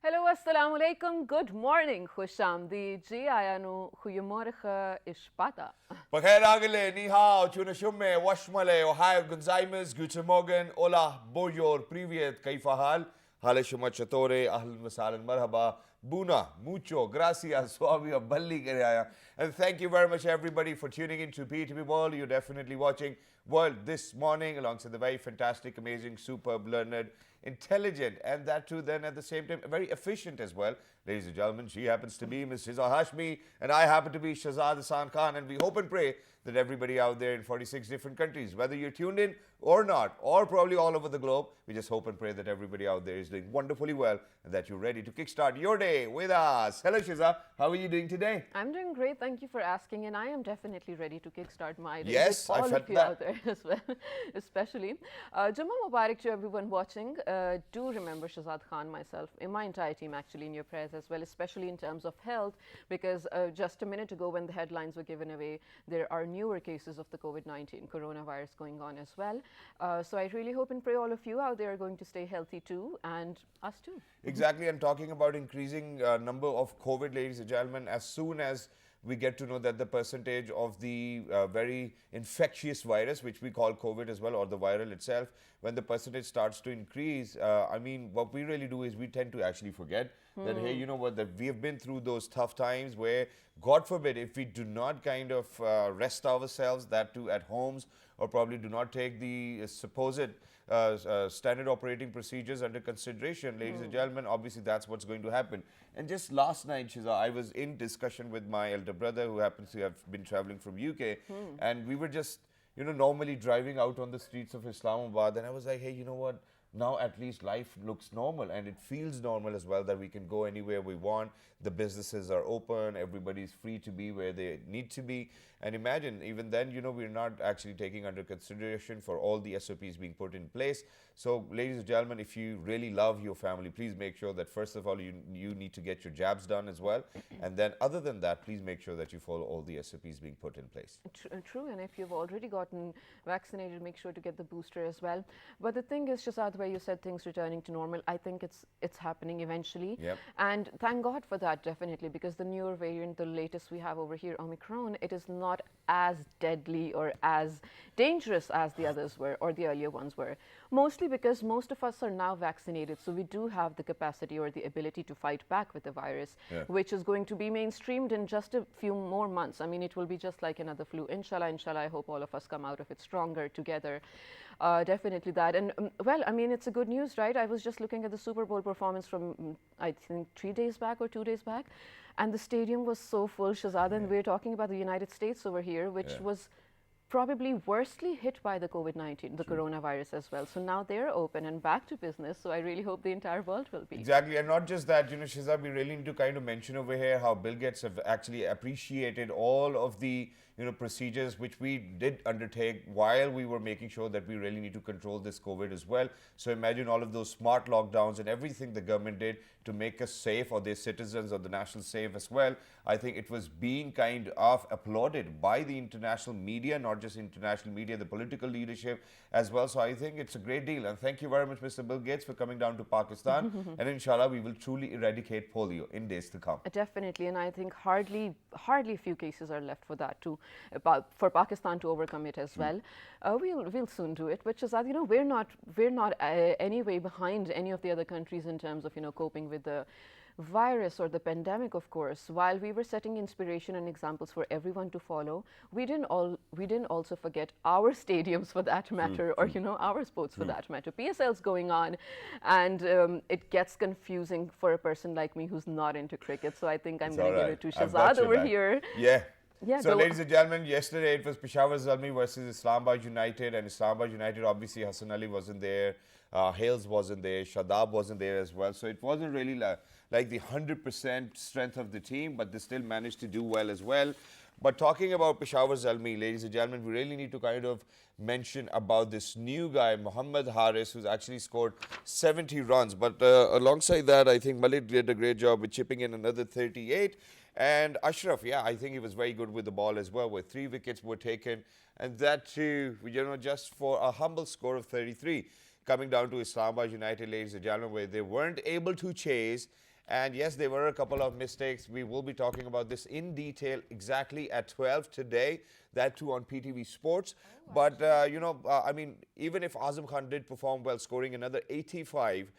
Hallo, assalamu alaikum. Good morning, Khusham. Ji ayanu goedemorgen is pata. Bakhair Agile, Ni Hao, Tuna Shumme, Washmale, Ohio, Gonzaimes, Guten Morgen, Ola, Boyor, Privyet, Kaifa Hal, Hale Shuma Chatore, Ahlan Masalan Marhaba, Buna, Mucho, Gracias, Swami, Balli Garaya. And thank you very much, everybody, for tuning in to PTV World. You're definitely watching World this morning alongside the very fantastic, amazing, superb, learned, intelligent, and that too then at the same time very efficient as well. Ladies and gentlemen, she happens to be Ms. Shiza Hashmi and I happen to be Shahzad Hassan Khan, and we hope and pray that everybody out there in 46 different countries, whether you're tuned in or not, or probably all over the globe, we just hope and pray that everybody out there is doing wonderfully well and that you're ready to kickstart your day with us. Hello Shiza, how are you doing today? I'm doing great. Thank you for asking, and I am definitely ready to kickstart my day Yes, with I all felt of you that. out there as well, especially. Jummah Mubarak to everyone watching. Do remember Shahzad Khan, myself, in my entire team actually in your prayers as well, especially in terms of health, because just a minute ago when the headlines were given away, there are newer cases of the COVID-19 coronavirus going on as well. So I really hope and pray all of you out there are going to stay healthy too, and us too. Exactly, and talking about increasing number of COVID, ladies and gentlemen, as soon as we get to know that the percentage of the very infectious virus, which we call COVID as well, or the viral itself, when the percentage starts to increase, I mean, what we really do is we tend to actually forget that, hey, you know what, that we have been through those tough times where, God forbid, if we do not kind of rest ourselves, that too at homes, or probably do not take the supposed standard operating procedures under consideration, ladies and gentlemen, obviously that's what's going to happen. And just last night, Shiza, I was in discussion with my elder brother who happens to have been traveling from UK, and we were just, normally driving out on the streets of Islamabad, and I was like, hey, you know what? Now at least life looks normal and it feels normal as well, that we can go anywhere we want. The businesses are open, everybody's free to be where they need to be. And imagine, even then, we're not actually taking under consideration for all the SOPs being put in place. So, ladies and gentlemen, if you really love your family, please make sure that first of all, you need to get your jabs done as well. And then other than that, please make sure that you follow all the SOPs being put in place. True, and if you've already gotten vaccinated, make sure to get the booster as well. But the thing is, Shazad, where you said things returning to normal, I think it's happening eventually. Yep. And thank God for that, definitely, because the newer variant, the latest we have over here, Omicron, it is not as deadly or as dangerous as the others were or the earlier ones were. Mostly because most of us are now vaccinated, so we do have the capacity or the ability to fight back with the virus, which is going to be mainstreamed in just a few more months. I mean, it will be just like another flu. Inshallah, inshallah, I hope all of us come out of it stronger together. Definitely that. And well, I mean, it's a good news, right? I was just looking at the Super Bowl performance from, I think, 3 days back or 2 days back, and the stadium was so full, Shazad, and we're talking about the United States over here, which was probably worstly hit by the COVID-19, the coronavirus as well. So now they're open and back to business. So I really hope the entire world will be. Exactly, and not just that, Shiza, we really need to kind of mention over here how Bill Gates have actually appreciated all of the procedures which we did undertake while we were making sure that we really need to control this COVID as well. So imagine all of those smart lockdowns and everything the government did to make us safe, or their citizens or the national safe as well. I think it was being kind of applauded by the international media, not just international media, the political leadership as well. So I think it's a great deal. And thank you very much, Mr. Bill Gates, for coming down to Pakistan. And inshallah, we will truly eradicate polio in days to come. Definitely, and I think hardly a few cases are left for that too, for Pakistan to overcome it as well. We'll soon do it. But Shazad, we're not any way behind any of the other countries in terms of coping with the virus or the pandemic. Of course, while we were setting inspiration and examples for everyone to follow, we didn't also forget our stadiums for that matter, or our sports for that matter. PSL's going on, and it gets confusing for a person like me who's not into cricket. So I think I'm going to give it to Shahzad over here. Yeah, so ladies and gentlemen, yesterday it was Peshawar Zalmi versus Islamabad United, and Islamabad United, obviously Hassan Ali wasn't there, Hales wasn't there, Shadab wasn't there as well, so it wasn't really like the 100% strength of the team, but they still managed to do well as well. But talking about Peshawar Zalmi, ladies and gentlemen, we really need to kind of mention about this new guy, Muhammad Haris, who's actually scored 70 runs. But alongside that, I think Malik did a great job with chipping in another 38. And Ashraf, I think he was very good with the ball as well, where 3 wickets were taken. And that too, just for a humble score of 33. Coming down to Islamabad United, ladies and gentlemen, where they weren't able to chase. And yes, there were a couple of mistakes. We will be talking about this in detail exactly at 12 today, that too on PTV Sports. But, I mean, even if Azam Khan did perform well, scoring another 85,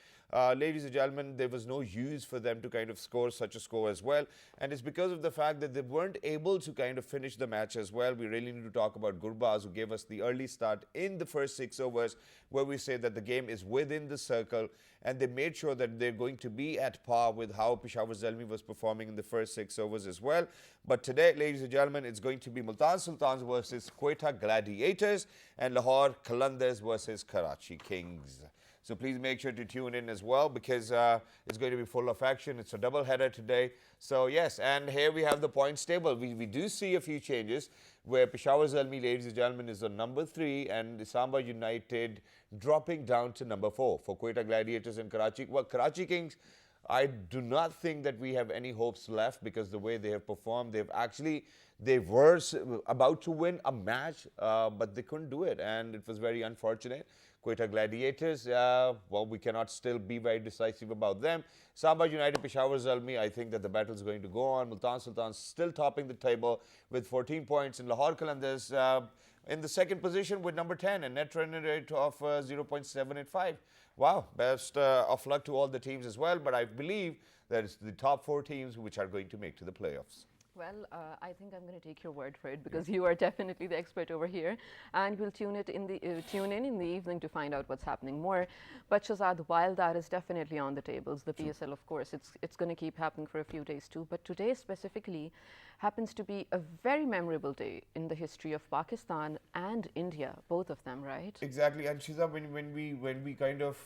ladies and gentlemen, there was no use for them to kind of score such a score as well. And it's because of the fact that they weren't able to kind of finish the match as well. We really need to talk about Gurbaz, who gave us the early start in the first 6 overs, where we say that the game is within the circle. And they made sure that they're going to be at par with how Peshawar Zalmi was performing in the first 6 overs as well. But today, ladies and gentlemen, it's going to be Multan Sultans versus Quetta Gladiators and Lahore Qalandars versus Karachi Kings. So please make sure to tune in as well, because it's going to be full of action. It's a double header today. So yes, and here we have the points table. We do see a few changes where Peshawar Zalmi, ladies and gentlemen, is on number 3 and Samba United dropping down to number 4 for Quetta Gladiators and Karachi. Well, Karachi Kings, I do not think that we have any hopes left, because the way they have performed, they were about to win a match, but they couldn't do it, and it was very unfortunate. Quetta Gladiators, well, we cannot still be very decisive about them. Samba United, Peshawar Zalmi, I think that the battle is going to go on. Multan Sultan still topping the table with 14 points, and Lahore Qalandars in the second position with number 10, a net run rate of 0.785. Wow, best of luck to all the teams as well, but I believe that it's the top 4 teams which are going to make to the playoffs. Well, I think I'm going to take your word for it, because you are definitely the expert over here, and we'll tune in the evening to find out what's happening more. But Shahzad, while that is definitely on the tables, the PSL, of course, it's going to keep happening for a few days too. But today specifically happens to be a very memorable day in the history of Pakistan and India, both of them, right? Exactly, and Shiza, when we kind of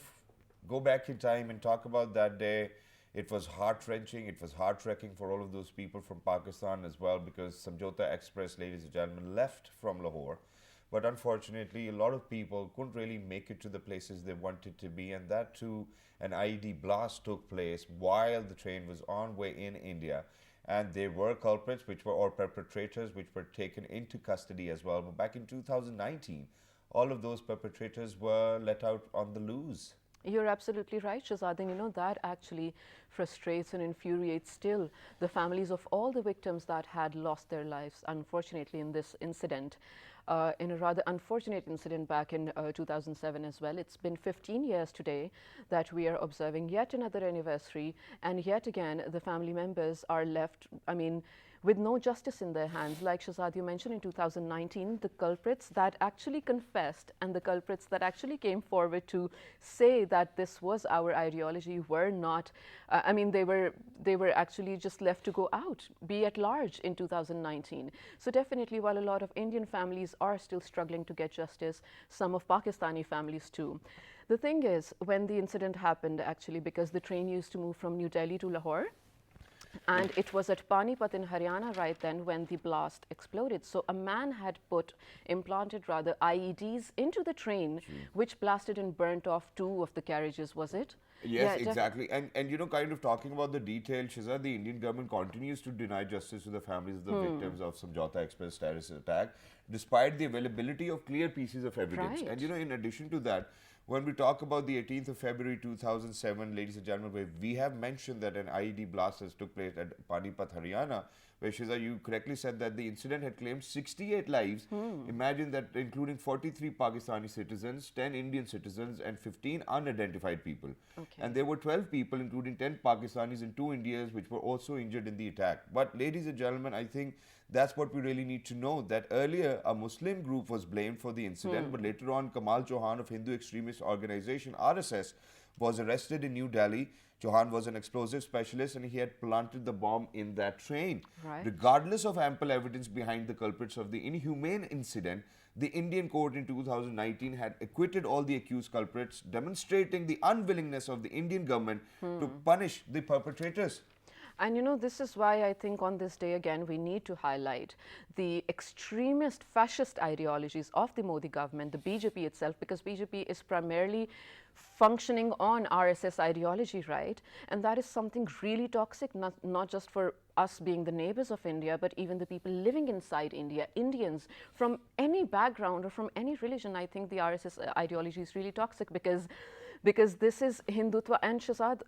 go back in time and talk about that day, it was heart-wrenching, it was heart-wrecking for all of those people from Pakistan as well, because Samjhota Express, ladies and gentlemen, left from Lahore. But unfortunately, a lot of people couldn't really make it to the places they wanted to be, and that too, an IED blast took place while the train was on way in India. And there were culprits, or perpetrators, which were taken into custody as well. But back in 2019, all of those perpetrators were let out on the loose. You're absolutely right, Shahzad. And you know, that actually frustrates and infuriates still the families of all the victims that had lost their lives, unfortunately, in this incident. In a rather unfortunate incident back in 2007 as well. It's been 15 years today that we are observing yet another anniversary, and yet again the family members are left, with no justice in their hands. Like Shahzad, you mentioned in 2019, the culprits that actually confessed and the culprits that actually came forward to say that this was our ideology were not, they were actually just left to go out, be at large in 2019. So definitely, while a lot of Indian families are still struggling to get justice, some of Pakistani families too. The thing is, when the incident happened, actually, because the train used to move from New Delhi to Lahore, and it was at Panipat in Haryana right then when the blast exploded. So a man had implanted IEDs into the train, which blasted and burnt off 2 of the carriages, was it? Yes, yeah, exactly. And kind of talking about the details, Shiza, the Indian government continues to deny justice to the families of the victims of Samjhota Express terrorist attack, despite the availability of clear pieces of evidence. Right. And in addition to that, when we talk about the 18th of February 2007, ladies and gentlemen, where we have mentioned that an IED blast has took place at Panipat, Haryana, where Shiza, you correctly said that the incident had claimed 68 lives. Imagine that, including 43 Pakistani citizens, 10 Indian citizens, and 15 unidentified people. Okay. And there were 12 people, including 10 Pakistanis and 2 Indians, which were also injured in the attack. But ladies and gentlemen, I think that's what we really need to know, that earlier a Muslim group was blamed for the incident, but later on Kamal Chauhan of Hindu extremist organization RSS was arrested in New Delhi. Chauhan was an explosive specialist and he had planted the bomb in that train. Right. Regardless of ample evidence behind the culprits of the inhumane incident, the Indian court in 2019 had acquitted all the accused culprits, demonstrating the unwillingness of the Indian government to punish the perpetrators. And this is why I think on this day again we need to highlight the extremist fascist ideologies of the Modi government, the BJP itself, because BJP is primarily functioning on RSS ideology, right? And that is something really toxic, not just for us being the neighbors of India, but even the people living inside India, Indians from any background or from any religion. I think the RSS ideology is really toxic because because this is Hindutva and Shazad,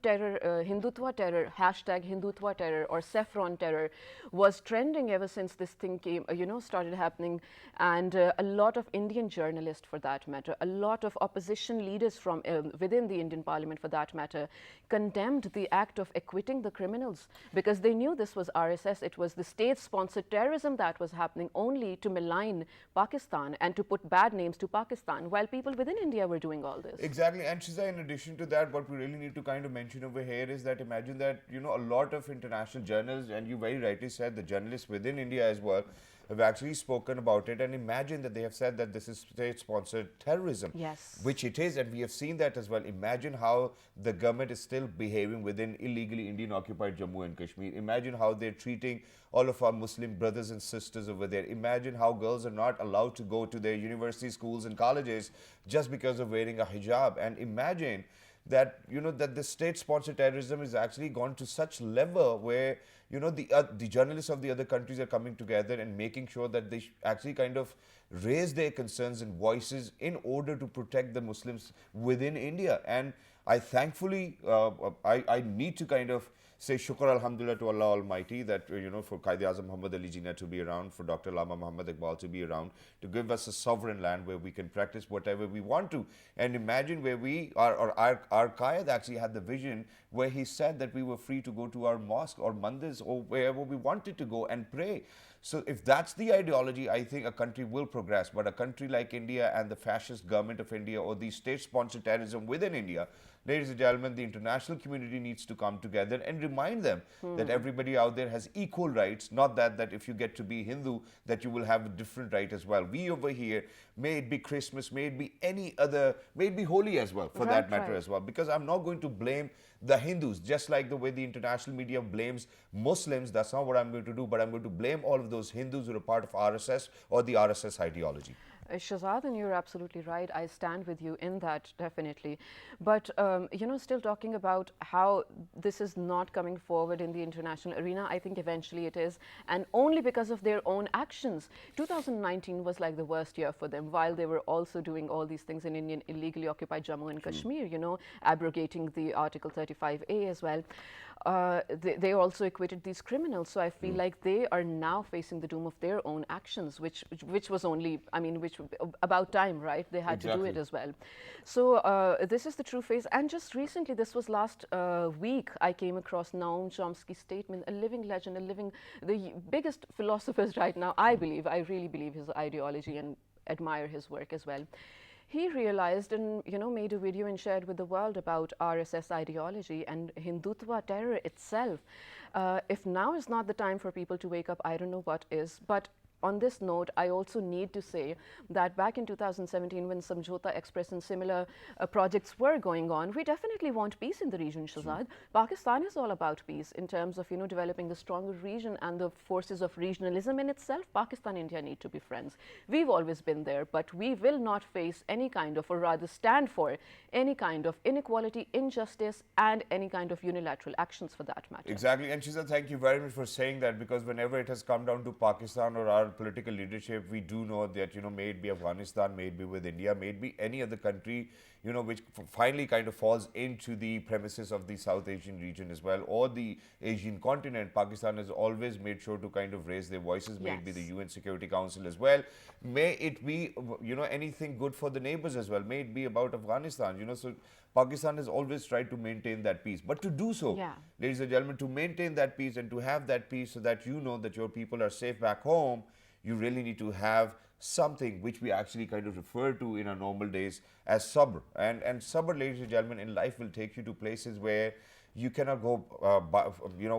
terror, Hindutva terror, hashtag Hindutva terror or saffron terror was trending ever since this thing came, started happening. And a lot of Indian journalists, for that matter, a lot of opposition leaders from within the Indian Parliament, for that matter, condemned the act of acquitting the criminals because they knew this was RSS. It was the state-sponsored terrorism that was happening only to malign Pakistan and to put bad names to Pakistan, while people within India were doing all this. Exactly. And Shiza, in addition to that, what we really need to kind of mention over here is that imagine that, a lot of international journalists, and you very rightly said, the journalists within India as well, have actually spoken about it. And imagine that they have said that this is state-sponsored terrorism. Yes. Which it is, and we have seen that as well. Imagine how the government is still behaving within illegally Indian-occupied Jammu and Kashmir. Imagine how they're treating all of our Muslim brothers and sisters over there. Imagine how girls are not allowed to go to their university, schools and colleges just because of wearing a hijab. And imagine that, that the state-sponsored terrorism is actually gone to such level where, the journalists of the other countries are coming together and making sure that they actually kind of raise their concerns and voices in order to protect the Muslims within India. And I thankfully, I need to kind of say shukr alhamdulillah to Allah Almighty that, for Qaid-e-Azam Muhammad Ali Jinnah to be around, for Dr. Lama Muhammad Iqbal to be around, to give us a sovereign land where we can practice whatever we want to. And imagine where we are, or our Qaid actually had the vision where he said that we were free to go to our mosque or mandirs or wherever we wanted to go and pray. So if that's the ideology, I think a country will progress. But a country like India and the fascist government of India or the state-sponsored terrorism within India, ladies and gentlemen, the international community needs to come together and remind them that everybody out there has equal rights, not that if you get to be Hindu, that you will have a different right as well. We over here, may it be Christmas, may it be any other, may it be Holi as well, for that matter as well. Because I'm not going to blame the Hindus, just like the way the international media blames Muslims. That's not what I'm going to do, but I'm going to blame all of those Hindus who are part of RSS or the RSS ideology. Shazad, and you're absolutely right. I stand with you in that, definitely. But, still talking about how this is not coming forward in the international arena, I think eventually it is, and only because of their own actions. 2019 was like the worst year for them, while they were also doing all these things in Indian illegally occupied Jammu and Kashmir, abrogating the Article 35A as well. They also acquitted these criminals. So I feel like they are now facing the doom of their own actions, which was only, which about time, right? They had to do it as well. So this is the true face. And just recently, this was last week, I came across Noam Chomsky's statement, a living legend, the biggest philosophers right now, I really believe his ideology and admire his work as well. He realized and made a video and shared with the world about RSS ideology and Hindutva terror itself. If now is not the time for people to wake up, I don't know what is. But on this note, I also need to say that back in 2017, when Samjhota Express and similar projects were going on, we definitely want peace in the region, Shazad. Pakistan is all about peace in terms of, developing the stronger region and the forces of regionalism in itself. Pakistan and India need to be friends. We've always been there, but we will not face any kind of, or rather stand for any kind of inequality, injustice, and any kind of unilateral actions for that matter. Exactly. And Shiza, thank you very much for saying that, because whenever it has come down to Pakistan or our political leadership, we do know that, may it be Afghanistan, may it be with India, may it be any other country, which finally kind of falls into the premises of the South Asian region as well, or the Asian continent. Pakistan has always made sure to kind of raise their voices, may it be the UN Security Council as well, may it be, anything good for the neighbors as well, may it be about Afghanistan, so Pakistan has always tried to maintain that peace. But to do so, ladies and gentlemen, to maintain that peace and to have that peace so that that your people are safe back home, you really need to have something which we actually kind of refer to in our normal days as sabr. And sabr, ladies and gentlemen, in life will take you to places where you cannot go,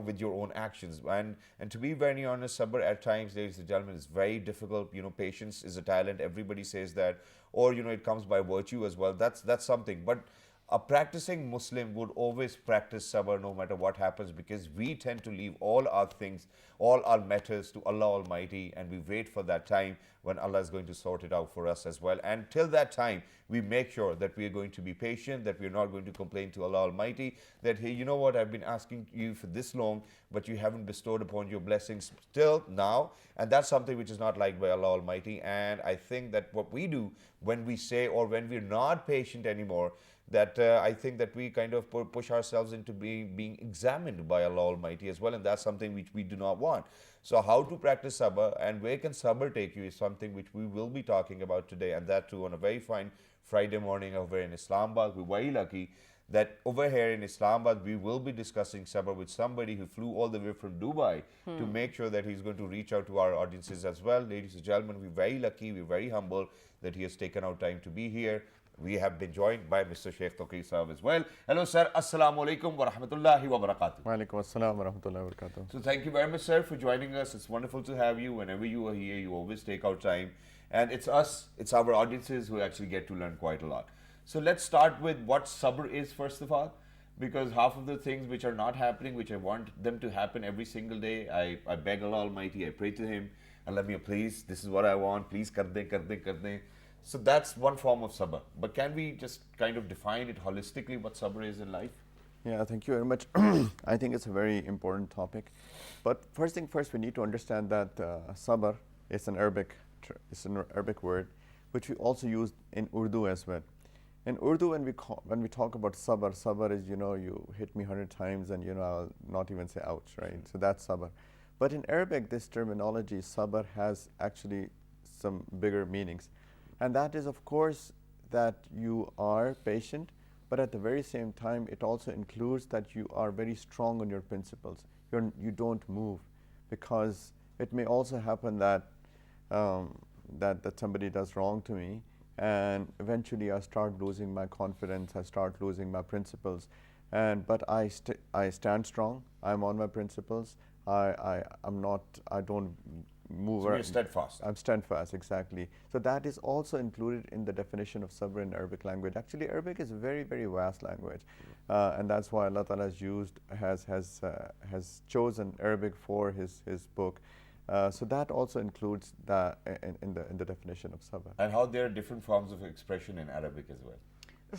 with your own actions. And to be very honest, sabr at times, ladies and gentlemen, is very difficult. Patience is a talent. Everybody says that. Or, it comes by virtue as well. That's something. But a practicing Muslim would always practice sabr no matter what happens, because we tend to leave all our things, all our matters to Allah Almighty, and we wait for that time when Allah is going to sort it out for us as well. And till that time, we make sure that we are going to be patient, that we are not going to complain to Allah Almighty that, hey, you know what, I've been asking you for this long, but you haven't bestowed upon your blessings till now. And that's something which is not liked by Allah Almighty. And I think that what we do when we say, or when we're not patient anymore, that I think that we kind of push ourselves into being examined by Allah Almighty as well, and that's something which we do not want. So how to practice sabr and where can sabr take you is something which we will be talking about today, and that too on a very fine Friday morning over in Islamabad. We're very lucky that over here in Islamabad we will be discussing sabr with somebody who flew all the way from Dubai to make sure that he's going to reach out to our audiences as well. Ladies and gentlemen, we're very lucky, we're very humble that he has taken out time to be here. We have been joined by Mr. Sheikh Taqi Saab as well. Hello, sir. Assalamu alaikum wa rahmatullahi wa barakatuh. Wa alaikum assalam wa rahmatullahi wa barakatuh. So thank you very much, sir, for joining us. It's wonderful to have you. Whenever you are here, you always take out time. And it's us, it's our audiences who actually get to learn quite a lot. So let's start with what sabr is, first of all, because half of the things which are not happening, which I want them to happen every single day, I beg Allah Almighty, I pray to Him, Allah me, please, this is what I want, please kar de, kar de, kar de. So that's one form of sabr. But can we just kind of define it holistically, what sabr is in life? Yeah, thank you very much. I think it's a very important topic. But first thing first, we need to understand that sabr is an Arabic word, which we also use in Urdu as well. In Urdu, when we talk about sabr, sabr is, you hit me 100 times and, I'll not even say ouch, right? So that's sabr. But in Arabic, this terminology, sabr, has actually some bigger meanings. And that is, of course, that you are patient, but at the very same time, it also includes that you are very strong on your principles. You don't move, because it may also happen that that somebody does wrong to me, and eventually I start losing my confidence, I start losing my principles, but I stand strong. I'm on my principles. I don't move. So you're steadfast. I'm steadfast, exactly. So that is also included in the definition of sabr in Arabic language. Actually, Arabic is a very, very vast language, and that's why Allah Ta'ala has chosen Arabic for His book. So that also includes that in the definition of sabr. And how there are different forms of expression in Arabic as well.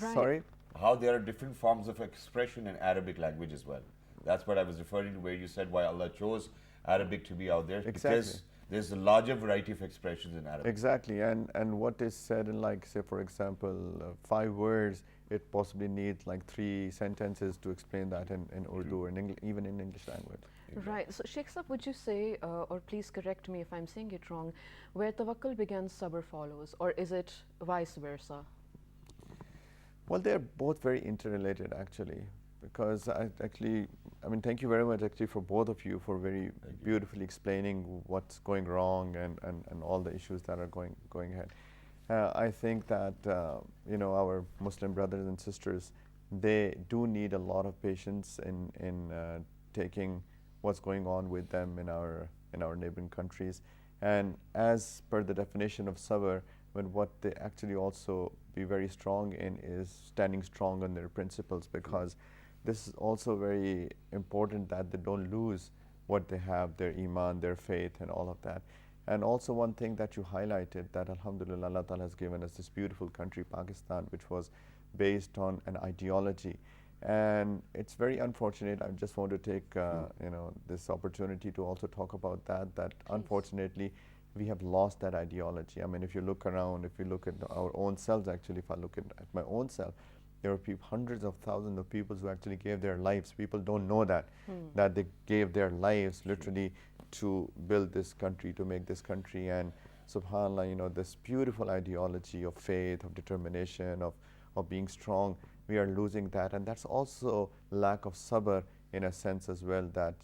Right. Sorry? How there are different forms of expression in Arabic language as well. That's what I was referring to, where you said why Allah chose Arabic to be out there. Exactly. Because there's a larger variety of expressions in Arabic. Exactly, and what is said in, like, say, for example, 5 words, it possibly needs like 3 sentences to explain that in Urdu, or even in English language. Right. So, Sheikh Saab, would you say, or please correct me if I'm saying it wrong, where tawakkul begins, sabr follows, or is it vice versa? Well, they're both very interrelated, actually, because thank you very much, actually, for both of you for very beautifully explaining what's going wrong and all the issues that are going ahead. I think that our Muslim brothers and sisters, they do need a lot of patience in taking what's going on with them in our neighboring countries, and as per the definition of sabr, when what they actually also be very strong in is standing strong on their principles, because this is also very important that they don't lose what they have, their iman, their faith, and all of that. And also one thing that you highlighted, that Alhamdulillah, Allah Ta'ala has given us this beautiful country, Pakistan, which was based on an ideology. And it's very unfortunate. I just want to take this opportunity to also talk about that unfortunately we have lost that ideology. I mean, if you look around, if you look at our own selves, actually, if I look at my own self, there are hundreds of thousands of people who actually gave their lives. People don't know that they gave their lives literally to build this country, to make this country. And subhanAllah, this beautiful ideology of faith, of determination, of being strong, we are losing that. And that's also lack of sabr in a sense as well, that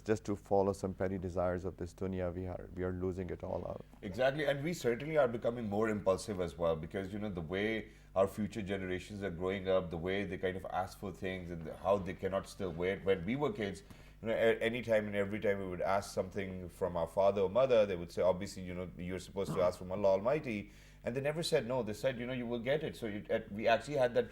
just to follow some petty desires of this dunya, we are losing it all out. Exactly, and we certainly are becoming more impulsive as well, because the way our future generations are growing up, the way they kind of ask for things, and how they cannot still wait. When we were kids, any time and every time we would ask something from our father or mother, they would say, obviously, you're supposed to ask from Allah Almighty. And they never said no. They said, you will get it. So we actually had that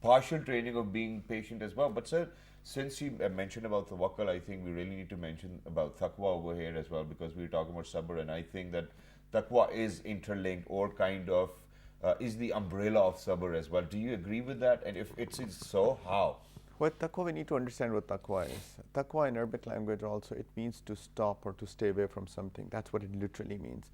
partial training of being patient as well. But sir, since you mentioned about tawakkul, I think we really need to mention about taqwa over here as well, because we were talking about sabr, and I think that taqwa is interlinked, or kind of is the umbrella of sabr as well. Do you agree with that? And if it's so, how? With taqwa, we need to understand what taqwa is. Taqwa in Arabic language also, it means to stop or to stay away from something. That's what it literally means.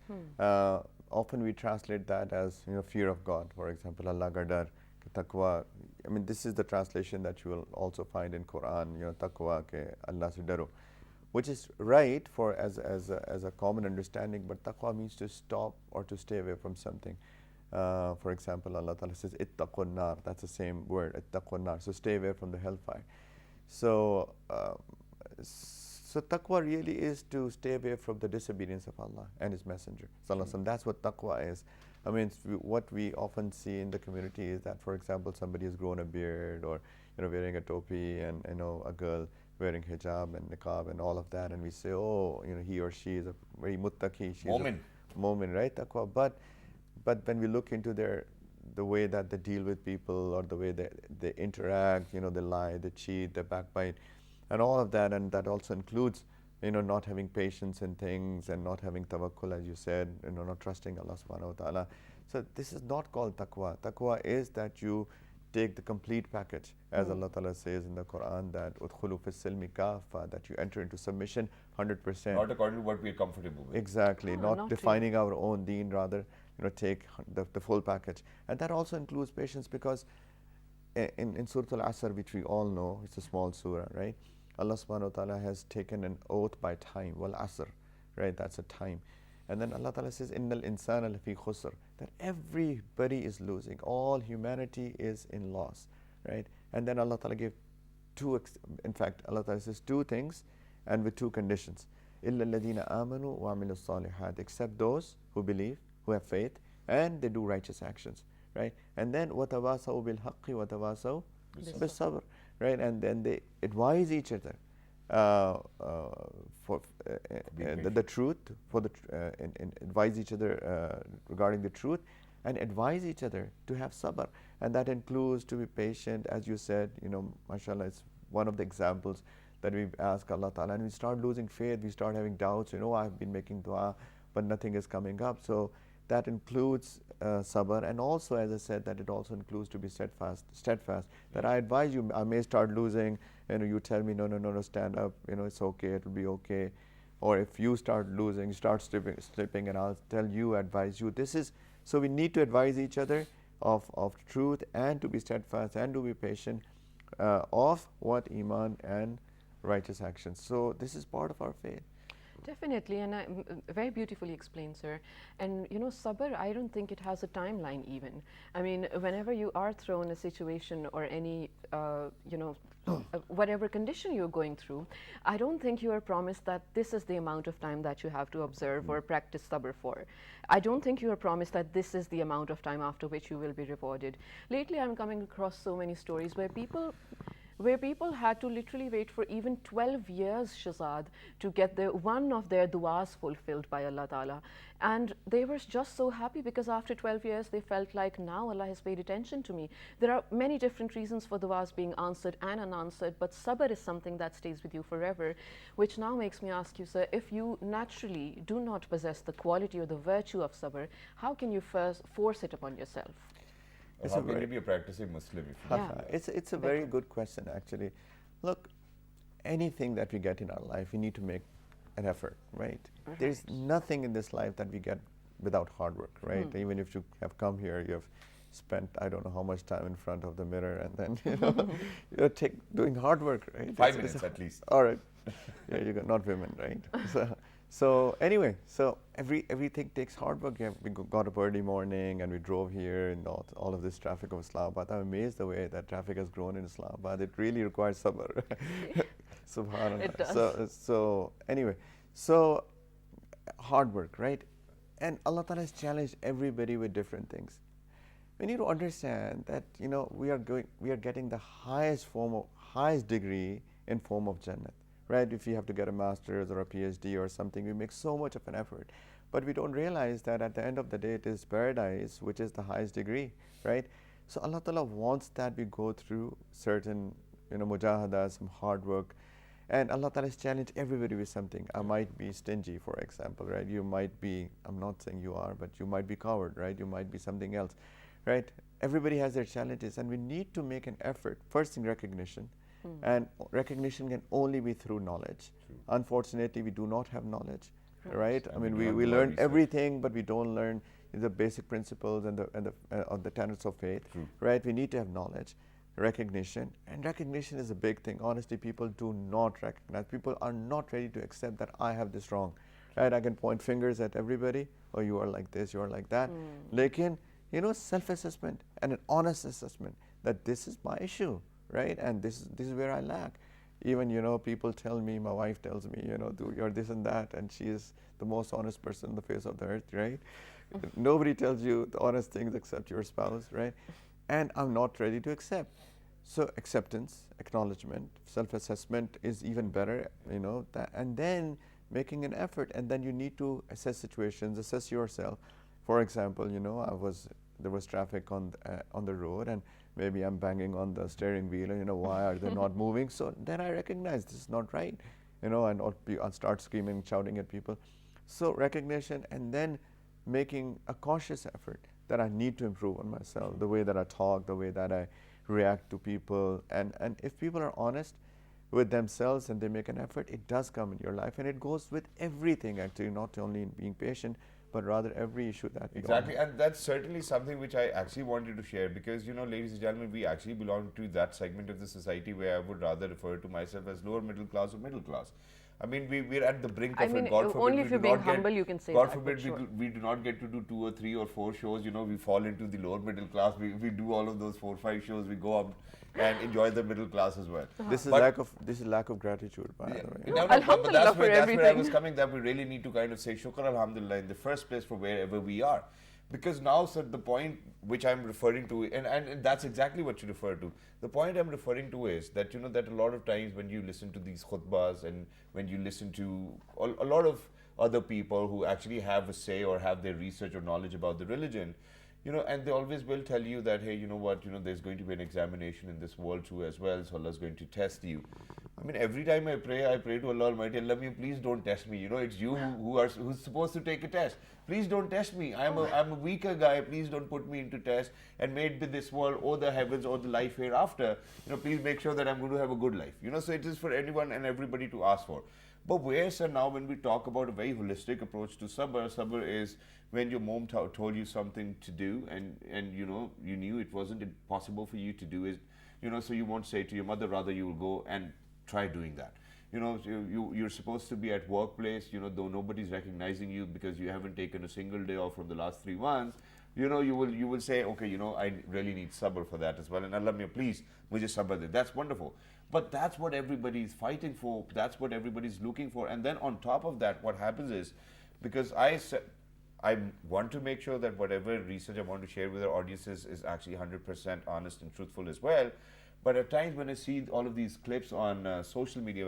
Often we translate that as fear of God. For example, Allah gadar, taqwa. I mean, this is the translation that you will also find in Quran. Taqwa ke Allah se daro, which is right for as a common understanding. But taqwa means to stop or to stay away from something. For example, Allah Ta'ala says, ittaqun nar. That's the same word, ittaqun nar. So stay away from the hellfire. So, so taqwa really is to stay away from the disobedience of Allah and His Messenger. That's what taqwa is. I mean, what we often see in the community is that, for example, somebody has grown a beard, or wearing a topi, and a girl wearing hijab and niqab and all of that, and we say, oh, he or she is a very muttaqi, she's a mu'min, right? Taqwa. But when we look into the way that they deal with people, or the way they interact, they lie, they cheat, they backbite, and all of that, and that also includes, not having patience in things, and not having tawakkul, as you said, not trusting Allah subhanahu wa ta'ala. So this is not called taqwa. Taqwa is that you take the complete package, as Allah Ta'ala says in the Quran, that udkhulu fis silmi kaffa, that you enter into submission 100%. Not according to what we are comfortable with. Exactly, not defining our own deen, rather take the full package. And that also includes patience, because in Surah Al-Asr, which we all know, it's a small surah, right? Allah subhanahu wa ta'ala has taken an oath by time, wal asr, right? That's a time. And then Allah Ta'ala says, innal insana lafi khusr, that everybody is losing, all humanity is in loss, right? And then Allah Ta'ala gave in fact, Allah Ta'ala says two things, and with two conditions. Illa alladhina amanu wa amilu salihat, except those who believe, who have faith, and they do righteous actions, right? And then وَتَوَاسَوْا بِالْحَقِّ وَتَوَاسَوْ بِالصَّبْرِ, right? And then they advise each other for the truth, advise each other regarding the truth, and advise each other to have sabr. And that includes to be patient, as you said, mashallah, it's one of the examples that we ask Allah Ta'ala, and we start losing faith, we start having doubts, I've been making dua, but nothing is coming up. So that includes sabr, and also, as I said, that it also includes to be steadfast. That I advise you, I may start losing, you tell me, no, stand up, it's okay, it'll be okay. Or if you start losing, start slipping, and I'll tell you, advise you. So we need to advise each other of truth, and to be steadfast, and to be patient, of what iman and righteous actions. So this is part of our faith. Definitely, and very beautifully explained, sir. And sabr, I don't think it has a timeline even. I mean, whenever you are thrown a situation or any, whatever condition you're going through, I don't think you are promised that this is the amount of time that you have to observe or practice sabr for. I don't think you are promised that this is the amount of time after which you will be rewarded. Lately, I'm coming across so many stories where people had to literally wait for even 12 years, Shazad, to get one of their du'as fulfilled by Allah Ta'ala. And they were just so happy, because after 12 years, they felt like, now Allah has paid attention to me. There are many different reasons for du'as being answered and unanswered, but sabr is something that stays with you forever, which now makes me ask you, sir, if you naturally do not possess the quality or the virtue of sabr, how can you first force it upon yourself? How can you be a practicing Muslim? It's a very good question, actually. Look, anything that we get in our life, we need to make an effort, right? There's nothing in this life that we get without hard work, right? Even if you have come here, you have spent, I don't know how much time in front of the mirror, and then you're doing hard work, right? 5 minutes at least. All right. Yeah, you got not women, right? So anyway, everything takes hard work. We got up early morning, and we drove here in all of this traffic of Islamabad. I'm amazed the way that traffic has grown in Islamabad. It really requires sabr. Subhanallah. It does. So anyway, hard work, right? And Allah Ta'ala has challenged everybody with different things. We need to understand that we are getting the highest degree in form of Jannat. Right? If you have to get a master's or a PhD or something, we make so much of an effort. But we don't realize that at the end of the day, it is paradise, which is the highest degree, right? So Allah Ta'ala wants that we go through certain, mujahadah, some hard work. And Allah Ta'ala has challenged everybody with something. I might be stingy, for example, right? You might be, I'm not saying you are, but you might be coward, right? You might be something else, right? Everybody has their challenges, and we need to make an effort. First thing, recognition. And recognition can only be through knowledge. Unfortunately, we do not have knowledge, right? I mean, we learn everything, but we don't learn the basic principles and the tenets of faith, right? We need to have knowledge, recognition, and recognition is a big thing. Honestly, people do not recognize. People are not ready to accept that I have this wrong, right? I can point fingers at everybody. Oh, you are like this, you are like that. Lekin, self-assessment and an honest assessment that this is my issue, right? And this is where I lack. Even, people tell me, my wife tells me, you're this and that, and she is the most honest person on the face of the earth, right? Nobody tells you the honest things except your spouse, right? And I'm not ready to accept. So acceptance, acknowledgement, self-assessment is even better, and then making an effort, and then you need to assess situations, assess yourself. For example, there was traffic on the road, and maybe I'm banging on the steering wheel, and why are they not moving? So then I recognize this is not right, and I'll start screaming, shouting at people. So recognition, and then making a conscious effort that I need to improve on myself, the way that I talk, the way that I react to people, and if people are honest with themselves and they make an effort, it does come in your life, and it goes with everything actually, not only in being patient, but rather every issue that we Exactly, and that's certainly something which I actually wanted to share, because ladies and gentlemen, we actually belong to that segment of the society where I would rather refer to myself as lower middle class or middle class. I mean, we're at the brink of it. God forbid, only if you're being humble, you can say God that. forbid, we do not get to do 2 or 3 or 4 shows. We fall into the lower middle class. We do all of those 4 or 5 shows. We go up and enjoy the middle class as well. This is lack of gratitude, by the way. No, but that's where I was coming. That we really need to kind of say shukr alhamdulillah in the first place for wherever we are. Because now, sir, the point which I'm referring to, and that's exactly what you refer to. The point I'm referring to is that, that a lot of times when you listen to these khutbahs and when you listen to a lot of other people who actually have a say or have their research or knowledge about the religion, and they always will tell you that, hey, there's going to be an examination in this world too as well, so Allah's going to test you. I mean, every time I pray to Allah Almighty, Allah, please don't test me. It's you who's supposed to take a test. Please don't test me. I'm a weaker guy. Please don't put me into test. And may it be this world or the heavens or the life hereafter. Please make sure that I'm going to have a good life. So it is for anyone and everybody to ask for. But where, sir, now when we talk about a very holistic approach to sabr, sabr is when your mom told you something to do and you knew it wasn't possible for you to do it, so you won't say to your mother, rather you will go and try doing that. You're supposed to be at workplace, though nobody's recognizing you because you haven't taken a single day off from the last 3 months, you will say, okay, I really need sabr for that as well, and Allah, please, mujhe sabr de. That's wonderful. But that's what everybody's fighting for, that's what everybody's looking for. And then on top of that, what happens is, because I want to make sure that whatever research I want to share with our audiences is actually 100% honest and truthful as well. But at times when I see all of these clips on social media,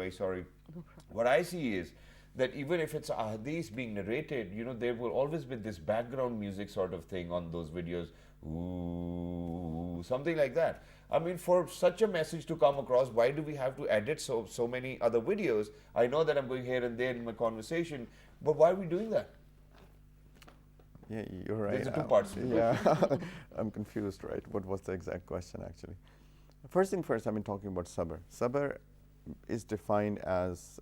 what I see is that even if it's a hadith being narrated, there will always be this background music sort of thing on those videos, ooh, something like that. I mean, for such a message to come across, why do we have to edit so many other videos? I know that I'm going here and there in my conversation, but why are we doing that? Yeah, you're right. There's 2 parts. Yeah, I'm confused, right? What was the exact question, actually? First thing first, I've been talking about sabr. Sabr is defined as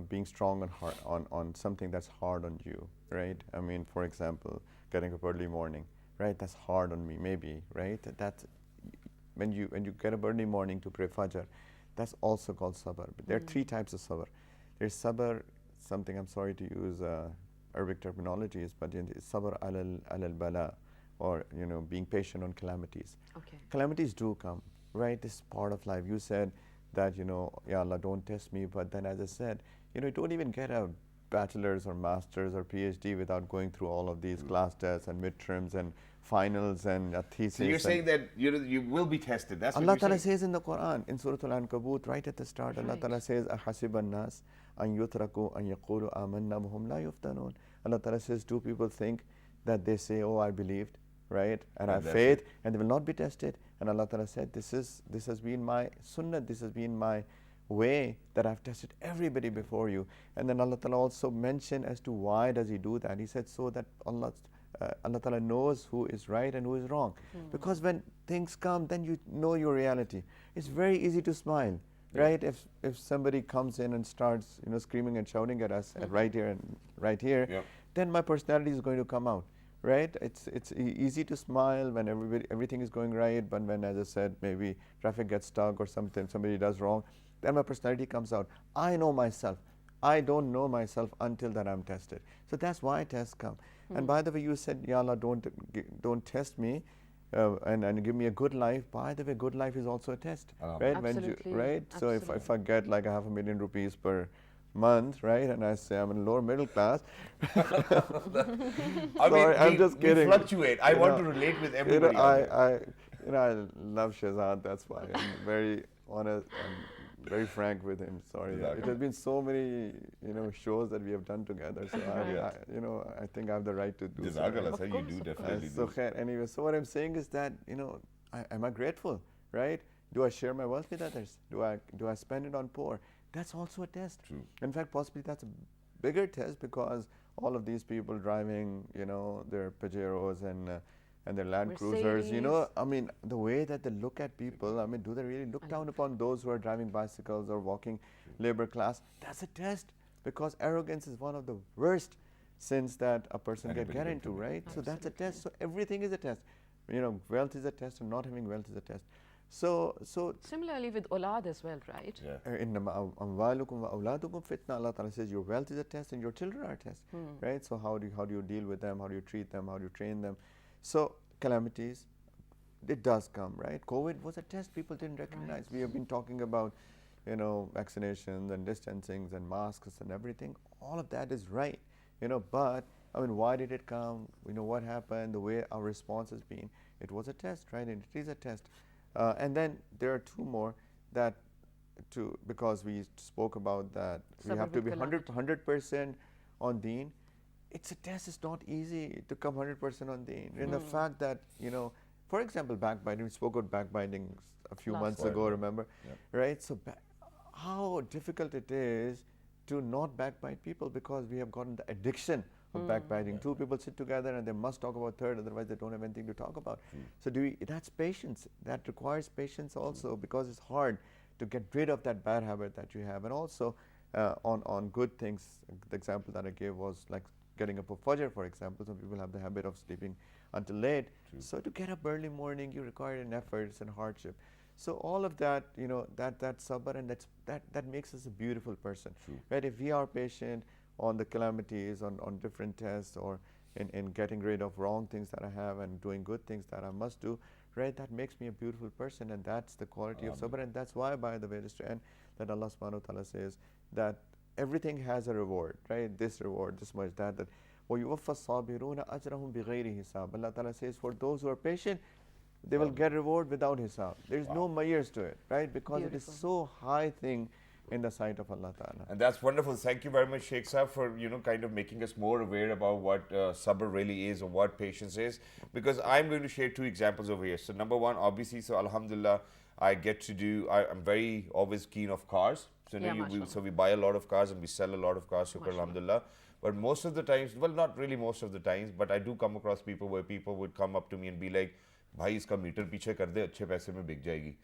being strong on something that's hard on you, right? I mean, for example, getting up early morning, right? That's hard on me, maybe, right? That's when you get up early morning to pray Fajr, that's also called sabr. But there are 3 types of sabr. There's sabr, something, I'm sorry to use Arabic terminologies, but it's sabr al bala, or being patient on calamities. Okay. Calamities do come, right? This is part of life. You said that, Ya Allah, don't test me, but then as I said, you don't even get a bachelor's or master's or PhD without going through all of these class tests and midterms and finals and a thesis. So you're saying that you will be tested. That's Allah what you're Ta'ala saying. says in the Quran, in Surah Al-Ankabut, right at the start, Allah Right. Ta'ala says, أَحَسِبَ النَّاسِ أَن يُتْرَكُوا أَن يَقُولُوا آمَنَّا وَهُمْ لَا يُفْتَنُونَ. Allah Ta'ala says, do people think that they say, oh, I believed, right, and I have that's faith, it. and they will not be tested? And Allah Ta'ala said, this has been my sunnah, this has been my way that I've tested everybody before you. And then Allah Ta'ala also mentioned as to why does He do that. He said so that Allah Ta'ala knows who is right and who is wrong. Because when things come, then you know your reality. It's very easy to smile, right? If somebody comes in and starts screaming and shouting at us at right here and right here, Yep. then my personality is going to come out. Right? It's easy to smile when everything is going right, but when, as I said, maybe traffic gets stuck or somebody does wrong, then my personality comes out. I know myself. I don't know myself until that I'm tested. So that's why tests come. And by the way, you said, Ya Allah, don't test me and give me a good life. By the way, good life is also a test, right? Absolutely. Right? So if Absolutely. I get like ₹500,000 per month, right, and I say I'm in lower middle class, I mean, I'm we, just we kidding. fluctuate. I You want know, to relate with everybody out there. I love Shahzad. That's why I'm very honest. I'm very frank with him. Sorry, it has been so many shows that we have done together. So I think I have the right to do so. Jazakallah, Right? sir, you do definitely So do. khair, anyway, so what I'm saying is that am I grateful, right? Do I share my wealth with others? Do I spend it on poor? That's also a test. True. In fact, possibly that's a bigger test because all of these people driving, their Pajeros and their Land Cruisers, Mercedes. I mean, the way that they look at people, I mean, do they really look down upon those who are driving bicycles or walking labor class? That's a test because arrogance is one of the worst sins that a person can Anybody get can into, commit. right? So that's a test. So everything is a test. Wealth is a test and not having wealth is a test. So Similarly with Olad as well, right? Yeah. إِنَّمَا أَمْوَالُكُمْ وَأَوْلَادُكُمْ فِتْنَةٌ. Allah Ta'ala says your wealth is a test and your children are a test, right? So how do you deal with them? How do you treat them? How do you train them? So calamities, it does come, right? COVID was a test people didn't recognize. We have been talking about, vaccinations and distancings and masks and everything. All of that is right, but I mean, why did it come? We know what happened, the way our response has been. It was a test, right? And it is a test. And then there are two more that because we spoke about that we have to be 100% on deen. It's a test. It's not easy to come 100% on deen. And the fact that, for example, backbiting, we spoke about backbiting a few months ago, remember? Right? So how difficult it is to not backbite people because we have gotten the addiction of backbiting. Two people sit together and they must talk about third, otherwise they don't have anything to talk about. So that's patience. That requires patience also because it's hard to get rid of that bad habit that you have. And also on good things, the example that I gave was like getting up for Fajr, for example. Some people have the habit of sleeping until late. So to get up early morning, you require an effort, it's a hardship. So all of that, that sabr, and that makes us a beautiful person, right? If we are patient on the calamities, on different tests, or in getting rid of wrong things that I have and doing good things that I must do, right? That makes me a beautiful person, and that's the quality of sabr. And that's why, by the way, just to end, that Allah subhanahu wa ta'ala says that everything has a reward, right? This reward, this much, that. وَيُوَفَّى الصَّابِرُونَ أَجْرَهُم بِغَيْرِ حِسَابٍ. Allah Ta'ala says, for those who are patient, they will get reward without hisab. There is no mayors to it, right? Because it is so high thing in the sight of Allah Ta'ala. And that's wonderful. Thank you very much, Sheikh Saab, for kind of making us more aware about what sabr really is or what patience is. Because I'm going to share two examples over here. So number one, obviously, so alhamdulillah, I get to do. I'm very always keen of cars. So so we buy a lot of cars and we sell a lot of cars. Shukr alhamdulillah. But most of the times, well, not really most of the times, but I do come across people where people would come up to me and be like, भाई इसका metre पीछे कर दे अच्छे पैसे में बिक जाएगी.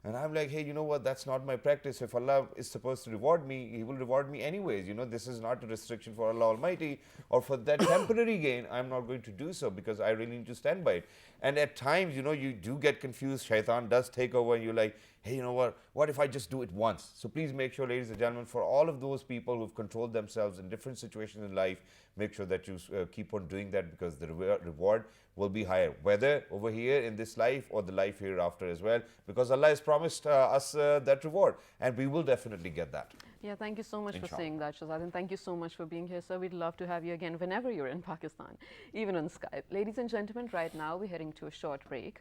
And I'm like, hey, you know what, that's not my practice. If Allah is supposed to reward me, He will reward me anyways. This is not a restriction for Allah Almighty or for that temporary gain. I'm not going to do so because I really need to stand by it. And at times, you do get confused. Shaitan does take over and you're like, hey, you know what if I just do it once? So please make sure, ladies and gentlemen, for all of those people who've controlled themselves in different situations in life, make sure that you keep on doing that because the reward will be higher, whether over here in this life or the life hereafter as well, because Allah has promised us that reward and we will definitely get that. Yeah, thank you so much for Inshallah. saying that, Shazad, and thank you so much for being here, sir. We'd love to have you again whenever you're in Pakistan, even on Skype. Ladies and gentlemen, right now we're heading to a short break.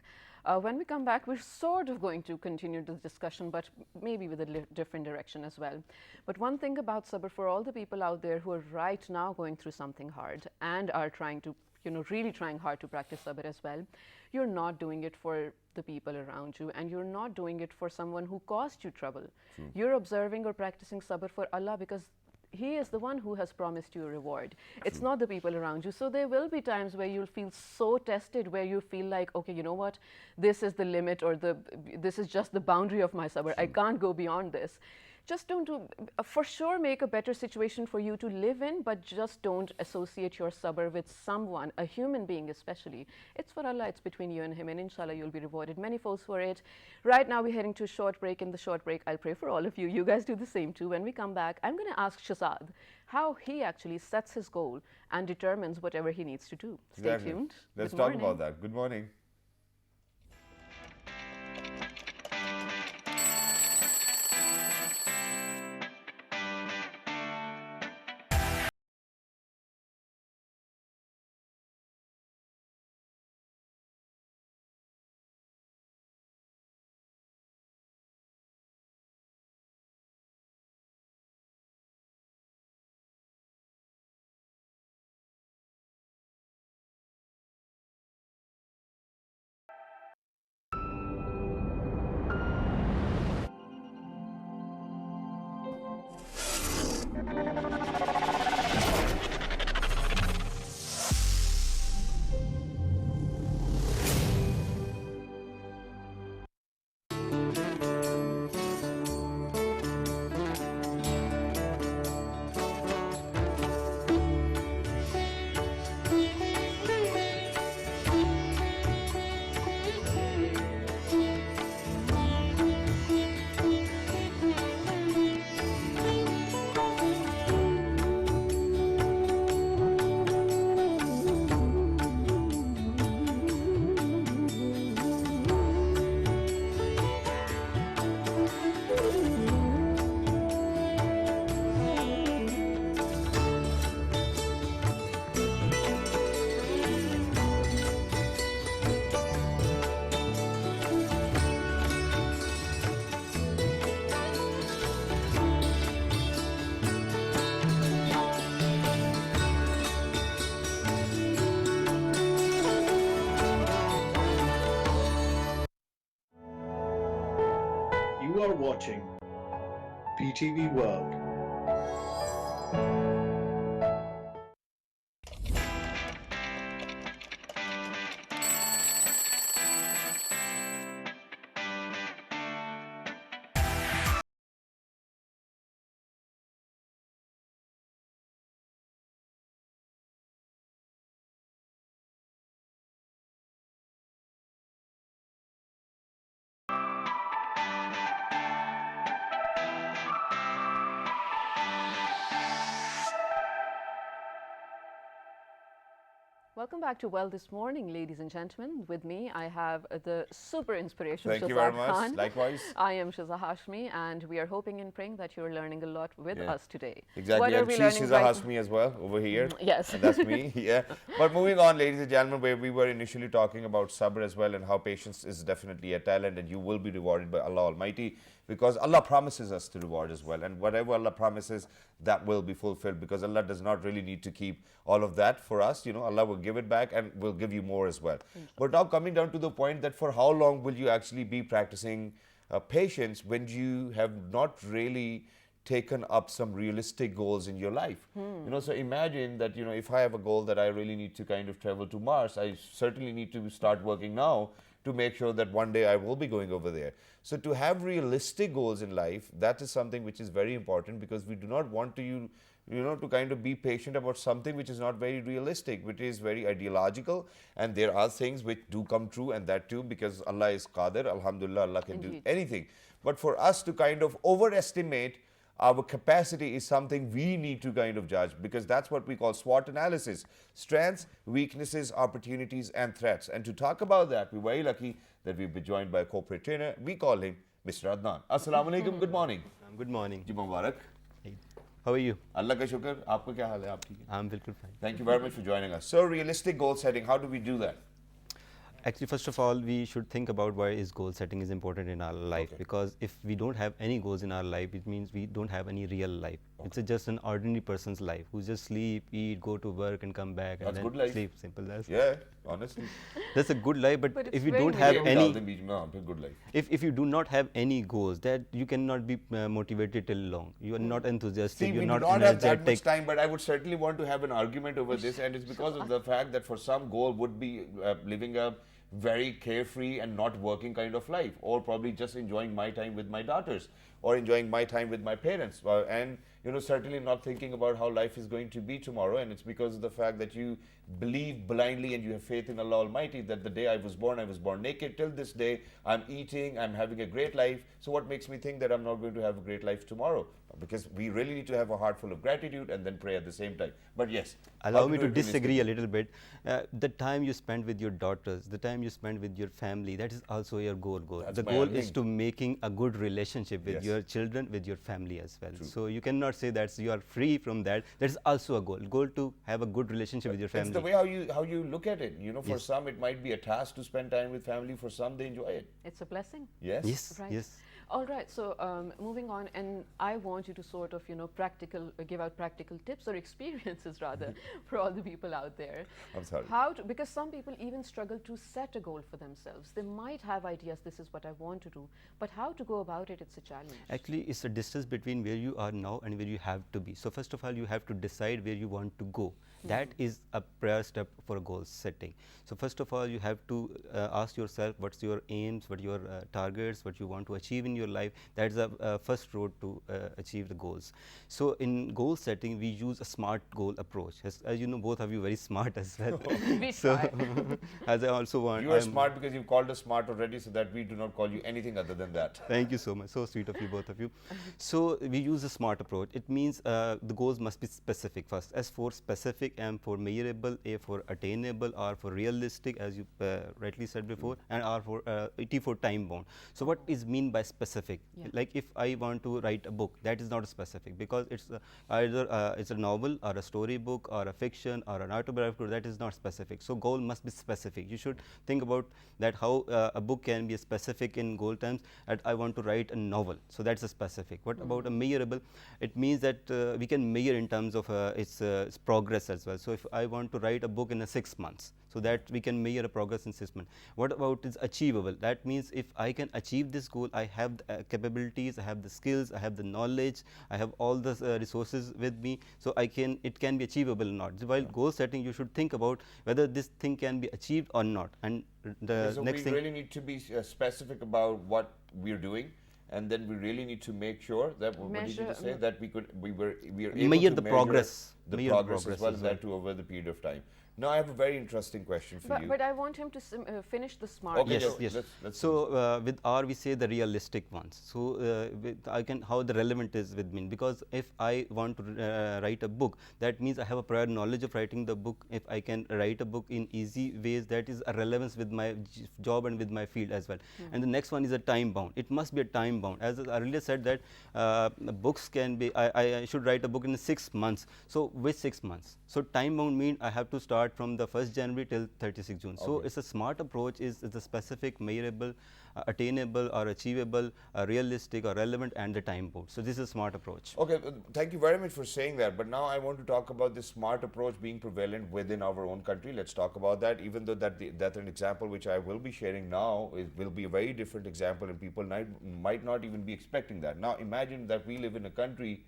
When we come back, we're sort of going to continue this discussion, but maybe with a different direction as well. But one thing about sabr, for all the people out there who are right now going through something hard and are trying to, really trying hard to practice sabr as well, you're not doing it for the people around you, and you're not doing it for someone who caused you trouble. You're observing or practicing sabr for Allah because He is the one who has promised you a reward. It's not the people around you. So there will be times where you'll feel so tested, where you feel like, okay, you know what, this is the limit, or this is just the boundary of my sabr. I can't go beyond this. Just don't do, for sure make a better situation for you to live in, but just don't associate your sabr with someone, a human being especially. It's for Allah, it's between you and Him, and inshallah you'll be rewarded manifolds for it. Right now we're heading to a short break. In the short break, I'll pray for all of you. You guys do the same too. When we come back, I'm going to ask Shazad how he actually sets his goal and determines whatever he needs to do. Stay tuned. Let's Good talk morning. about that. Good morning. You are watching PTV World. Welcome back to Well This Morning, ladies and gentlemen. With me, I have the super inspirational Thank you Shazad very much. Khan. Likewise. I am Shaza Hashmi, and we are hoping and praying that you're learning a lot with Yeah. us today. Exactly. What are And we she's learning Shiza right Hasmi as well over here. Yes. And that's me. Yeah. But moving on, ladies and gentlemen, where we were initially talking about sabr as well, and how patience is definitely a talent, and you will be rewarded by Allah Almighty, because Allah promises us to reward as well. And whatever Allah promises, that will be fulfilled, because Allah does not really need to keep all of that for us. You know, Allah will give it back and will give you more as well. But now coming down to the point that for how long will you actually be practicing patience when you have not really taken up some realistic goals in your life? You know, so imagine that, you know, if I have a goal that I really need to kind of travel to Mars, I certainly need to start working now to make sure that one day I will be going over there. So to have realistic goals in life, that is something which is very important, because we do not want to to kind of be patient about something which is not very realistic, which is very ideological. And there are things which do come true, and that too, because Allah is Qadir, Alhamdulillah, Allah can do anything. But for us to kind of overestimate our capacity is something we need to kind of judge, because that's what we call SWOT analysis: strengths, weaknesses, opportunities, and threats. And to talk about that, we're very lucky that we've been joined by a corporate trainer. We call him Mr. Adnan. Assalamu alaikum. Good morning. Good morning. Ji Mubarak. How are you? Allah ka shukr. Aapka kya haal hai? Aap theek hai? I'm bilkul fine. Thank you very much for joining us. So, realistic goal setting, how do we do that? Actually, first of all, we should think about why is goal setting is important in our life. Okay. Because if we don't have any goals in our life, it means we don't have any real life. It's just an ordinary person's life who just sleep, eat, go to work, and come back, That's and then good life. sleep. Simple. Yeah, honestly. That's a good life. But But if it's you very don't have mediocre. any, Dal de beech mein, haan, phir good life. if you do not have any goals, that you cannot be motivated till long. You are not enthusiastic. See, You're we do not not have that energetic. much time, but I would certainly want to have an argument over this, and it's because of the fact that for some, goal would be living a very carefree and not working kind of life, or probably just enjoying my time with my daughters, or enjoying my time with my parents, and certainly not thinking about how life is going to be tomorrow. And it's because of the fact that you believe blindly and you have faith in Allah Almighty that the day I was born naked. Till this day, I'm eating, I'm having a great life. So what makes me think that I'm not going to have a great life tomorrow? Because we really need to have a heart full of gratitude and then pray at the same time. But yes, Allow me to disagree a little bit. The time you spend with your daughters, the time you spend with your family, that is also your goal. That's The my goal earning. is to making a good relationship with Yes. your children, with your family as well. True. So you cannot say that you are free from that. That is also a goal. Goal to have a good relationship with your family. It's the way how you look at it. For Yes. some it might be a task to spend time with family. For some, they enjoy it. It's a blessing. Yes. Yes, Right. yes. All right. So moving on, and I want you to sort of give out practical tips or experiences rather for all the people out there. I'm sorry. Because some people even struggle to set a goal for themselves. They might have ideas. This is what I want to do, but how to go about it? It's a challenge. Actually, it's a distance between where you are now and where you have to be. So first of all, you have to decide where you want to go. That is a prior step for goal setting. So first of all, you have to ask yourself what's your aims, what your targets, what you want to achieve in your life. That's the first road to achieve the goals. So in goal setting, we use a SMART goal approach. As you know, both of you very smart as well. We So try. as I also want, You are I'm- smart because you've called us smart already, so that we do not call you anything other than that. Thank you so much. So sweet of you, both of you. So we use a SMART approach. It means the goals must be specific first. S for specific, M for measurable, A for attainable, R for realistic, as you rightly said before, and R for T for time bound. So what is mean by specific? Yeah. Like if I want to write a book, that is not specific because it's either it's a novel or a story book or a fiction or an autobiography. That is not specific. So goal must be specific. You should think about that how a book can be specific in goal terms. That I want to write a novel. So that's a specific. What about a measurable? It means that we can measure in terms of its progress as well. So if I want to write a book in 6 months, so that we can measure a progress in 6 months. What about is achievable? That means if I can achieve this goal, I have the capabilities, I have the skills, I have the knowledge, I have all the resources with me, so it can be achievable or not. While goal setting, you should think about whether this thing can be achieved or not. And the So next we thing, really need to be specific about what we're doing, and then we really need to make sure that what did you just say, that we are able Measure to the measure progress. the Measure the progress progress as well as as well. that too over the period of time. Now I have a very interesting question for you. But I want him to finish the SMART. Okay, Yes, so yes. let's So with R we say the realistic ones. So how the relevant is with me, because if I want to write a book, that means I have a prior knowledge of writing the book. If I can write a book in easy ways, that is a relevance with my job and with my field as well. And the next one is a time bound. It must be a time bound. As I earlier said that books can be, I should write a book in 6 months. So which 6 months? So time bound means I have to start from the 1st January till 36 June. So it's a smart approach is the specific, measurable, attainable or achievable, realistic or relevant, and the time bound. So this is a smart approach. Okay, thank you very much for saying that. But now I want to talk about this smart approach being prevalent within our own country. Let's talk about that. Even though that's an example which I will be sharing now, it will be a very different example, and people might not even be expecting that. Now imagine that we live in a country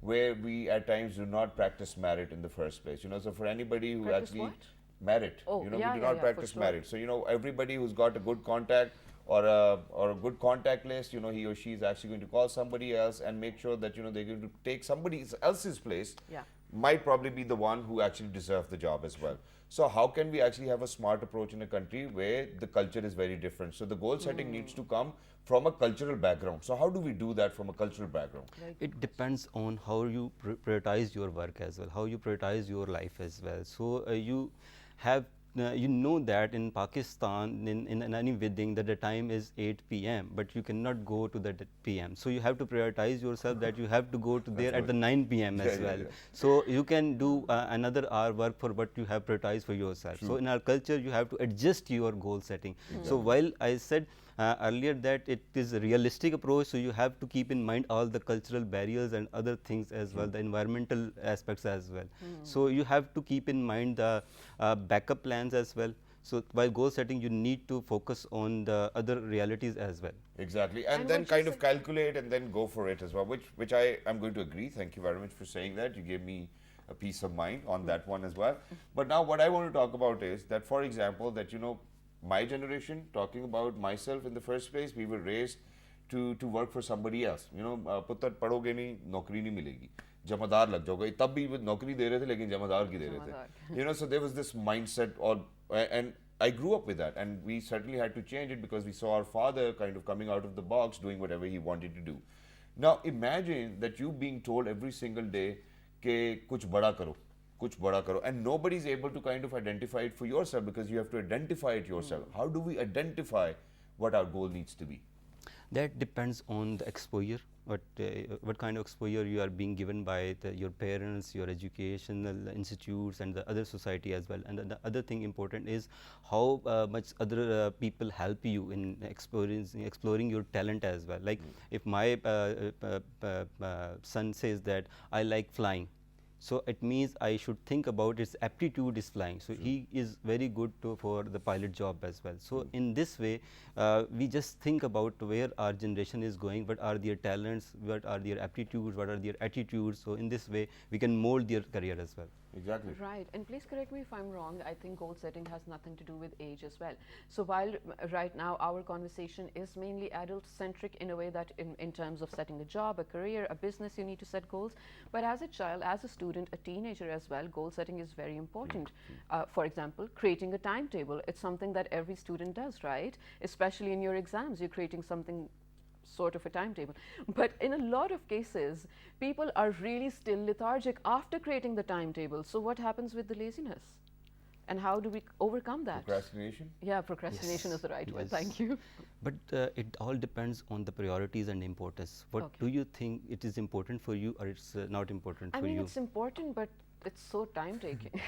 where we at times do not practice merit in the first place. So for anybody who Practice actually what? merit, Oh, we yeah, do yeah, not yeah, for practice sure. merit. So everybody who's got a good contact or a good contact list, he or she is actually going to call somebody else and make sure that they're going to take somebody else's place. Yeah. Might probably be the one who actually deserves the job as well. So how can we actually have a smart approach in a country where the culture is very different? So the goal setting needs to come from a cultural background. So how do we do that from a cultural background? It depends on how you prioritize your work as well, how you prioritize your life as well. So you have you know that in Pakistan, in any wedding, that the time is 8 p.m., but you cannot go to that p.m. So you have to prioritize yourself that you have to go to there at the 9 p.m. as well. So you can do another hour work for what you have prioritized for yourself. So in our culture, you have to adjust your goal setting. So while I said earlier that it is a realistic approach, so you have to keep in mind all the cultural barriers and other things as well, the environmental aspects as well. So you have to keep in mind the backup plans as well. So while goal setting, you need to focus on the other realities as well. Exactly, and And then what you kind of said- calculate and then go for it as well, which I am going to agree. Thank you very much for saying that. You gave me a peace of mind on that one as well. But now what I want to talk about is that, for example, that my generation, talking about myself in the first place, we were raised to work for somebody else. पुत्र पढ़ोगे नहीं, नौकरी नहीं मिलेगी, जमादार लग जाओगे. तब भी वो नौकरी दे रहे थे, लेकिन जमादार की दे रहे थे. So there was this mindset, and I grew up with that, and we certainly had to change it because we saw our father kind of coming out of the box, doing whatever he wanted to do. Now imagine that you being told every single day कि कुछ बड़ा करो, कुछ बड़ा करो, and nobody is able to kind of identify it for yourself because you have to identify it yourself. How do we identify what our goal needs to be? That depends on the exposure, what kind of exposure you are being given by your parents, your educational institutes, and the other society as well. And the other thing important is how much other people help you in exploring your talent as well. Like if my son says that I like flying, so it means I should think about his aptitude is flying. So he is very good for the pilot job as well. So in this way, we just think about where our generation is going, what are their talents, what are their aptitudes, what are their attitudes. So in this way, we can mold their career as well. Exactly. Right, and please correct me if I'm wrong. I think goal setting has nothing to do with age as well. So while right now our conversation is mainly adult-centric in a way that in terms of setting a job, a career, a business, you need to set goals. But as a child, as a student, a teenager as well, goal setting is very important. For example, creating a timetable. It's something that every student does, right? Especially in your exams, you're creating something sort of a timetable. But in a lot of cases, people are really still lethargic after creating the timetable. So what happens with the laziness? And how do we overcome that? Procrastination? Yeah, procrastination is the right word. Thank you. But it all depends on the priorities and importance. What Okay. do you think it is important for you, or it's not important I for mean, you? it's important, but it's so time-taking.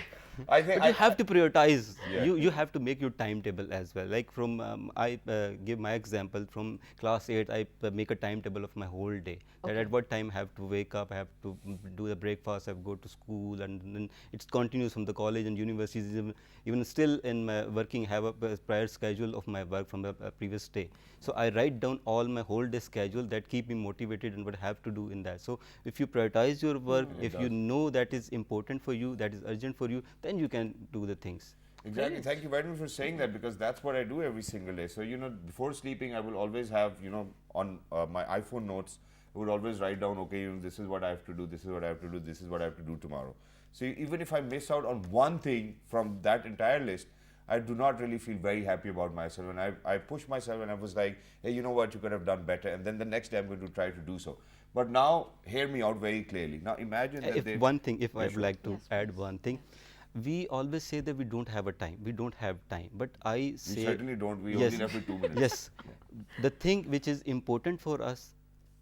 I think But you have to prioritize. Yeah. You have to make your timetable as well. Like from I give my example from class 8. I make a timetable of my whole day. That Okay. at what time I have to wake up, I have to do the breakfast, I have to go to school, and then it continues from the college and universities. Even still in my working, have a prior schedule of my work from the previous day. So I write down all my whole day schedule that keep me motivated and what I have to do in that. So if you prioritize your work, if you know that is important for you, that is urgent for you, then you can do the things. Exactly. Thank you very much for saying that, because that's what I do every single day. So, before sleeping, I will always have, on my iPhone notes, I would always write down, okay, this is what I have to do, this is what I have to do, this is what I have to do tomorrow. So even if I miss out on one thing from that entire list, I do not really feel very happy about myself. And I pushed myself and I was like, hey, you know what, you could have done better. And then the next day I'm going to try to do so. But now, hear me out very clearly. Now imagine that If one thing, if I would sure. like to Yes, add please. one thing, we always say that we don't have a time. We don't have time. But I we say certainly don't. We yes. only left with 2 minutes. Yes, the thing which is important for us,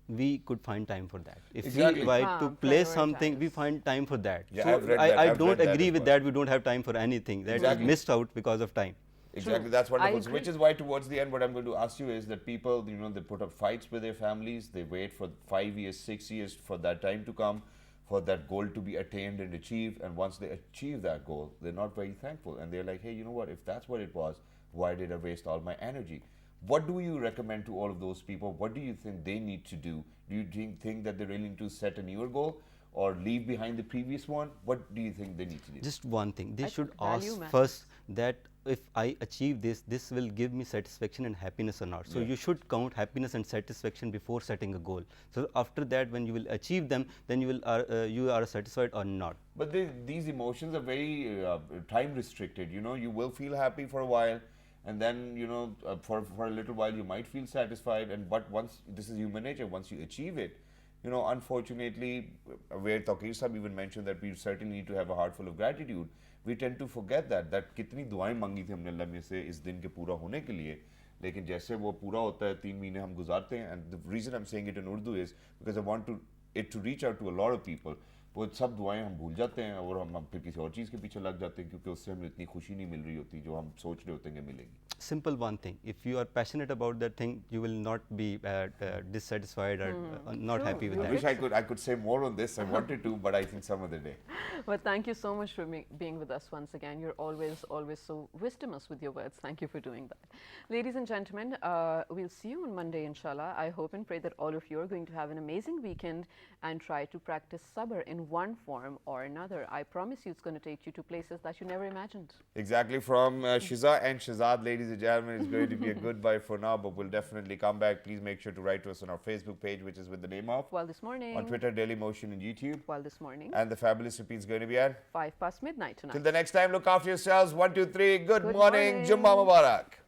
we could find time for that. If Exactly. we like to play something, we prioritize. find time for that. Yeah, so I've read that. I I've don't read that agree as with well. that. We don't have time for anything. That Exactly. is missed out because of time. Exactly, True. that's I wonderful. So agree. which is why towards the end, what I'm going to ask you is that people, they put up fights with their families. They wait for 5 years, 6 years for that time to come, for that goal to be attained and achieved. And once they achieve that goal, they're not very thankful. And they're like, hey, you know what? If that's what it was, why did I waste all my energy? What do you recommend to all of those people? What do you think they need to do? Do you think that they're willing to set a newer goal or leave behind the previous one? What do you think they need to do? Just one thing. They I should think value ask matters. first that if I achieve this, this will give me satisfaction and happiness or not. So Yeah. you should count happiness and satisfaction before setting a goal. So after that, when you will achieve them, then you are satisfied or not. But these emotions are very time restricted. You will feel happy for a while, and then for a little while you might feel satisfied. But once, this is human nature, once you achieve it, unfortunately, where Taqir Sahib even mentioned that we certainly need to have a heart full of gratitude. we tend to forget that कितनी दुआएं मांगी थी हमने अल्लाह में से इस दिन के पूरा होने के लिए, लेकिन जैसे वो पूरा होता है 3 महीने हम गुजारते हैं. And the reason I'm saying it in Urdu is because I want it to reach out to a lot of people. वो सब दुआएं हम भूल जाते हैं और हम फिर किसी और चीज़ के पीछे लग जाते हैं क्योंकि उससे हमें इतनी खुशी नहीं मिल रही होती जो हम सोच रहे होते हैं कि मिलेगी. Simple one thing. If you are passionate about that thing, you will not be dissatisfied or not True. happy with You I that. wish I could say more on this. I wanted to, but I think some other day. But thank you so much for being with us once again. You're always so wisdomous with your words. Thank you for doing that. Ladies and gentlemen, we'll see you on Monday, inshallah. I hope and pray that all of you are going to have an amazing weekend and try to practice sabr in one form or another. I promise you it's going to take you to places that you never imagined. Exactly. From Shiza and Shazad, ladies and gentlemen, it's going to be a goodbye for now, but we'll definitely come back. Please make sure to write to us on our Facebook page, which is with the name of Well, this morning. on Twitter, Daily Motion, and YouTube. Well, this morning. And the fabulous repeat is going to be at 5 past midnight tonight. till the next time. Look after yourselves. 1, 2, 3. Good Good morning. morning. Jummah Mubarak.